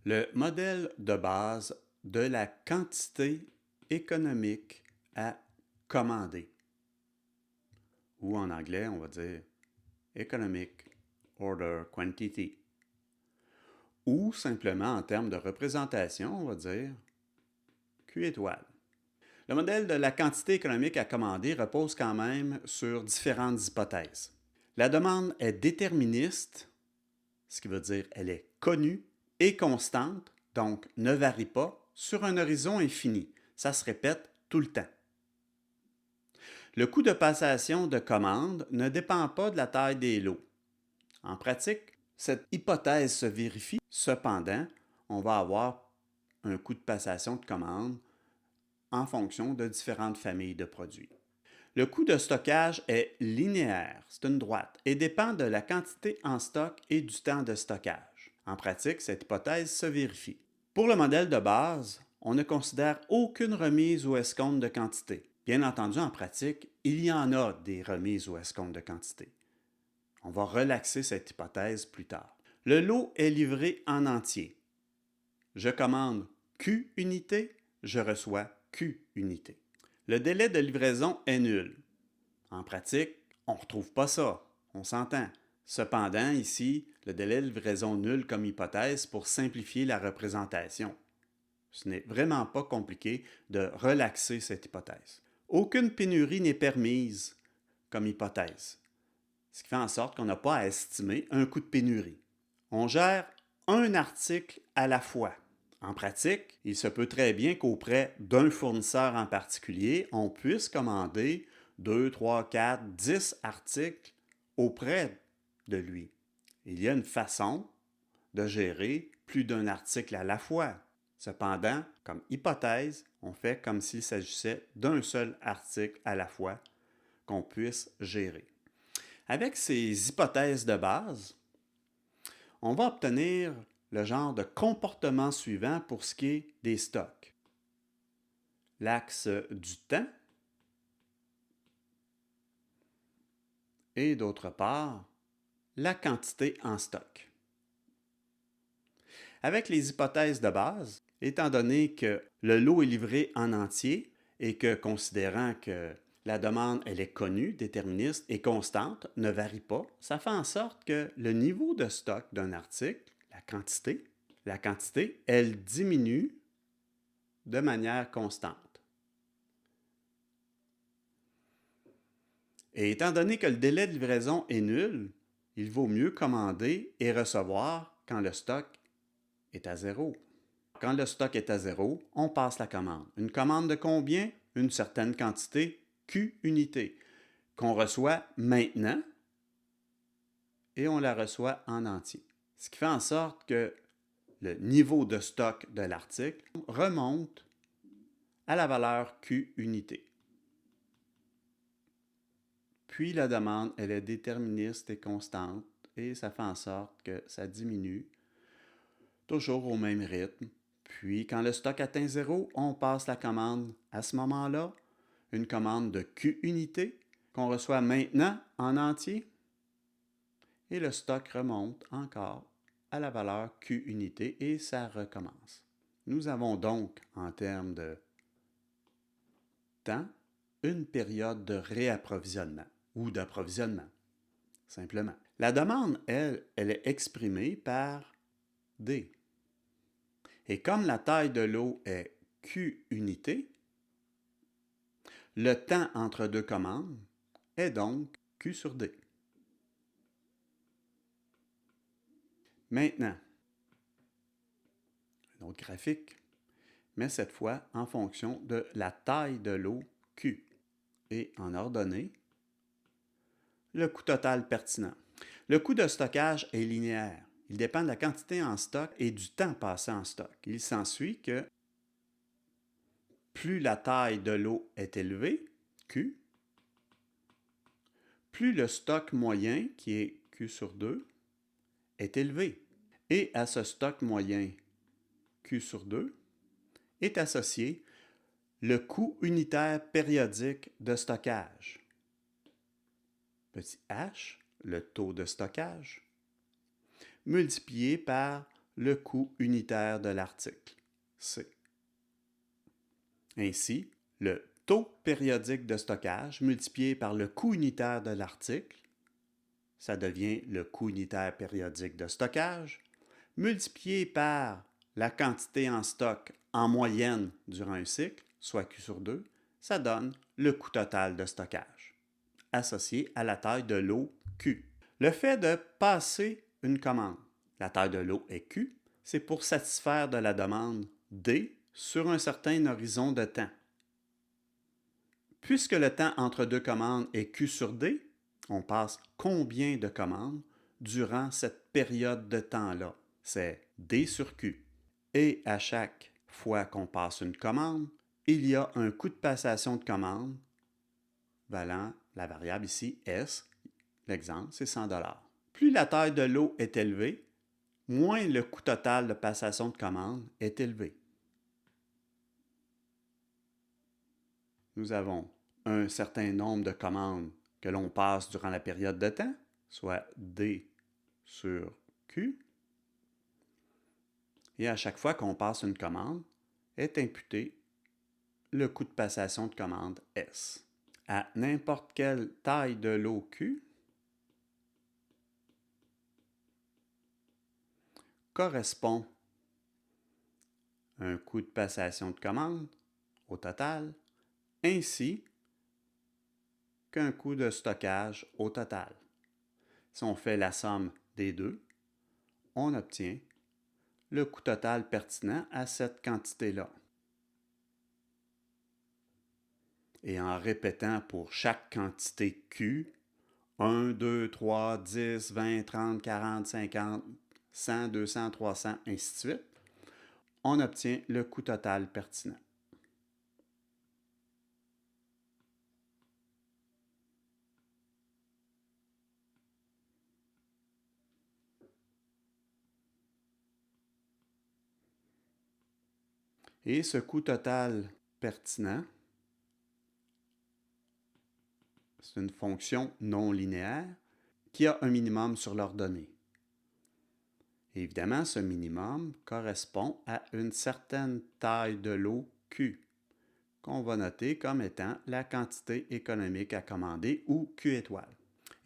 Le modèle de base de la quantité économique à commander. Ou en anglais, on va dire Economic Order Quantity. Ou simplement en termes de représentation, on va dire Q étoile. Le modèle de la quantité économique à commander repose quand même sur différentes hypothèses. La demande est déterministe, ce qui veut dire elle est connue et constante, donc ne varie pas, sur un horizon infini. Ça se répète tout le temps. Le coût de passation de commande ne dépend pas de la taille des lots. En pratique, cette hypothèse se vérifie. Cependant, on va avoir un coût de passation de commande en fonction de différentes familles de produits. Le coût de stockage est linéaire, c'est une droite, et dépend de la quantité en stock et du temps de stockage. En pratique, cette hypothèse se vérifie. Pour le modèle de base, on ne considère aucune remise ou escompte de quantité. Bien entendu, en pratique, il y en a des remises ou escomptes de quantité. On va relaxer cette hypothèse plus tard. Le lot est livré en entier. Je commande Q unités, je reçois Q unités. Le délai de livraison est nul. En pratique, on ne retrouve pas ça, on s'entend. Cependant, ici, le délai de livraison nul comme hypothèse pour simplifier la représentation. Ce n'est vraiment pas compliqué de relaxer cette hypothèse. Aucune pénurie n'est permise comme hypothèse, ce qui fait en sorte qu'on n'a pas à estimer un coût de pénurie. On gère un article à la fois. En pratique, il se peut très bien qu'auprès d'un fournisseur en particulier, on puisse commander 2, 3, 4, 10 articles auprès de lui. Il y a une façon de gérer plus d'un article à la fois. Cependant, comme hypothèse, on fait comme s'il s'agissait d'un seul article à la fois qu'on puisse gérer. Avec ces hypothèses de base, on va obtenir le genre de comportement suivant pour ce qui est des stocks. L'axe du temps et d'autre part, la quantité en stock. Avec les hypothèses de base, étant donné que le lot est livré en entier et que considérant que la demande elle est connue, déterministe et constante, ne varie pas, ça fait en sorte que le niveau de stock d'un article, la quantité, elle diminue de manière constante. Et étant donné que le délai de livraison est nul, il vaut mieux commander et recevoir quand le stock est à zéro. Quand le stock est à zéro, on passe la commande. Une commande de combien? Une certaine quantité, Q unités, qu'on reçoit maintenant et on la reçoit en entier. Ce qui fait en sorte que le niveau de stock de l'article remonte à la valeur Q unités. Puis la demande, elle est déterministe et constante et ça fait en sorte que ça diminue toujours au même rythme. Puis quand le stock atteint zéro, on passe la commande à ce moment-là, une commande de Q unités qu'on reçoit maintenant en entier et le stock remonte encore à la valeur Q unités et ça recommence. Nous avons donc, en termes de temps, une période de réapprovisionnement ou d'approvisionnement, simplement. La demande, elle est exprimée par D. Et comme la taille de l'eau est Q unités, le temps entre deux commandes est donc Q sur D. Maintenant, un autre graphique, mais cette fois en fonction de la taille de l'eau Q et en ordonnée, le coût total pertinent. Le coût de stockage est linéaire. Il dépend de la quantité en stock et du temps passé en stock. Il s'ensuit que plus la taille de l'eau est élevée, Q, plus le stock moyen, qui est Q sur 2, est élevé. Et à ce stock moyen Q sur 2 est associé le coût unitaire périodique de stockage. Petit h, le taux de stockage, multiplié par le coût unitaire de l'article, C. Ainsi, le taux périodique de stockage multiplié par le coût unitaire de l'article, ça devient le coût unitaire périodique de stockage, multiplié par la quantité en stock en moyenne durant un cycle, soit Q sur 2, ça donne le coût total de stockage, associé à la taille de lot Q. Le fait de passer une commande, la taille de lot est Q, c'est pour satisfaire de la demande D sur un certain horizon de temps. Puisque le temps entre deux commandes est Q sur D, on passe combien de commandes durant cette période de temps-là? C'est D sur Q. Et à chaque fois qu'on passe une commande, il y a un coût de passation de commande valant la variable ici S. L'exemple, c'est 100 $. Plus la taille de lot est élevée, moins le coût total de passation de commande est élevé. Nous avons un certain nombre de commandes que l'on passe durant la période de temps, soit D sur Q. Et à chaque fois qu'on passe une commande, est imputé le coût de passation de commande S. À n'importe quelle taille de lot Q, correspond un coût de passation de commande au total, ainsi qu'un coût de stockage au total. Si on fait la somme des deux, on obtient le coût total pertinent à cette quantité-là. Et en répétant pour chaque quantité Q, 1, 2, 3, 10, 20, 30, 40, 50, 100, 200, 300, ainsi de suite, on obtient le coût total pertinent. Et ce coût total pertinent, c'est une fonction non linéaire qui a un minimum sur l'ordonnée. Évidemment, ce minimum correspond à une certaine taille de lot Q, qu'on va noter comme étant la quantité économique à commander ou Q étoile.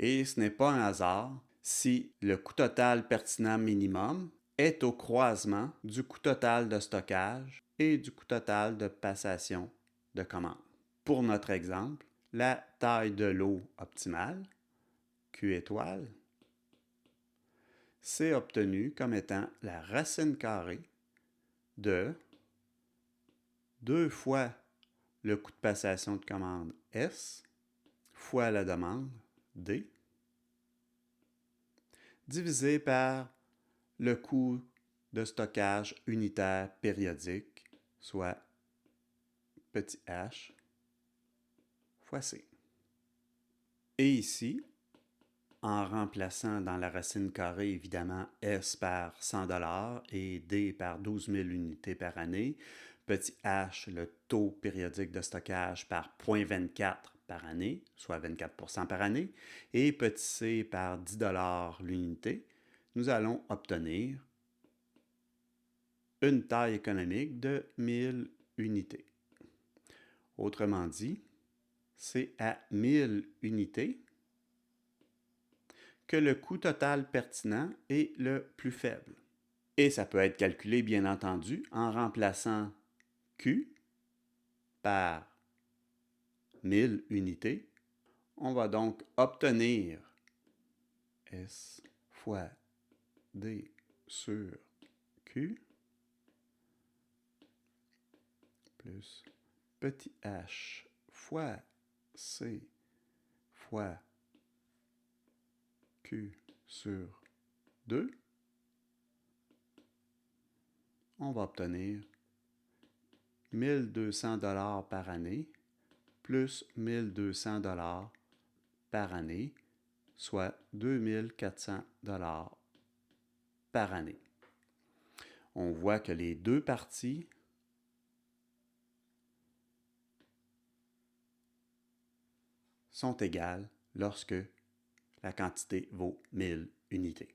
Et ce n'est pas un hasard si le coût total pertinent minimum est au croisement du coût total de stockage et du coût total de passation de commande. Pour notre exemple, la taille de lot optimale, Q étoile, c'est obtenu comme étant la racine carrée de 2 fois le coût de passation de commande S fois la demande D divisé par le coût de stockage unitaire périodique, soit petit h fois C. Et ici, en remplaçant dans la racine carrée, évidemment, S par 100 $ et D par 12 000 unités par année, petit h, le taux périodique de stockage par 0,24 par année, soit 24% par année, et petit c par 10 $ l'unité, nous allons obtenir une taille économique de 1000 unités. Autrement dit, c'est à 1000 unités que le coût total pertinent est le plus faible. Et ça peut être calculé, bien entendu, en remplaçant Q par 1000 unités. On va donc obtenir S fois D sur Q plus petit h fois C fois Q sur 2. On va obtenir 1200 $ par année plus 1200 $ par année, soit 2400 $ par année. On voit que les deux parties sont égales lorsque la quantité vaut 1000 unités.